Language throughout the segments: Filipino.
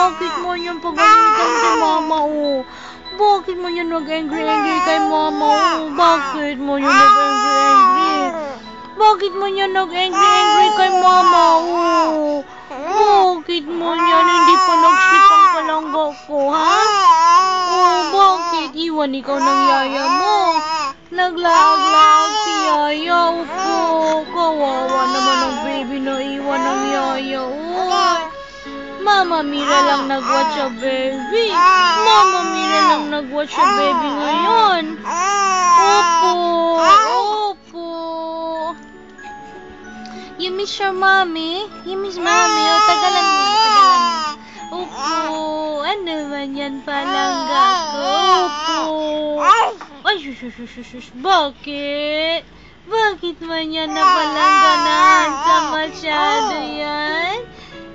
bakit mo yan pagalitan kay mama, oh? Bakit mo yan nag-angry-angry kay mama, oh? Bakit mo yan nag-angry-angry? Bakit mo yan nag-angry-angry kay mama, oh? Bakit mo yan hindi pa nag-sleep ang palangga ko, ha? Oh, bakit? Iwan ikaw ng yaya mo. Naglaag-laag si yaya, upo. Kawawa naman ang baby na iwan ng yaya, oh. Mama Mira lang nag-watch sa baby. Mama Mira lang nag-watch sa baby ngayon. Opo, opo. You miss your mommy? You miss mommy? O, tagalan mo, tagalan mo. Opo, ano man yan palangga ko? Opo. Ay, shush. Bakit? Bakit man yan na palangga na hansa masyado yan?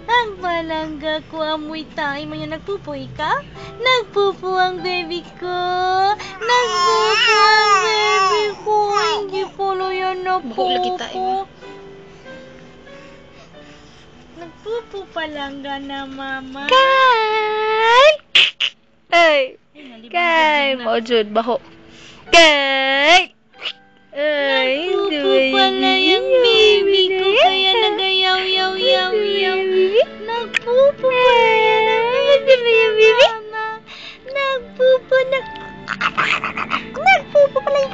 Ang palangga ko, amoy tayo mo yan. Nagpupoy ka? Nagpupo ang baby ko. Nagpupo ang baby ko. Hindi pala yan nagpupo. Nagpupo palangga na mama. Kay! Ay! Kay! Maujud, baho. Kay! Ay! Nagpupo pala yung baby ko. Kaya nagayaw-yaw-yaw-yaw. Nagpupo pala yan ang baby ko, mama. Nagpupo na... Nagpupo pala yan.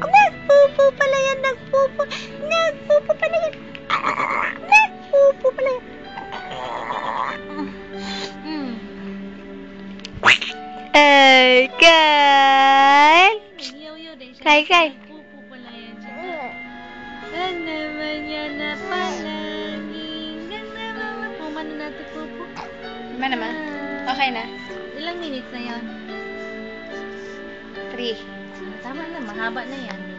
Nagpupo pala yan. Nagpupo. Nagpupo pala yan. Nagpupo pala yan. Ay! Kay! Kay! Nagpupo pala yan siya. Ano naman yan na palangin. Ganda mama. Umano natin pupo. Naman. Okay na. Ilang minutes na yan? 3. Tama na, mahaba na yan.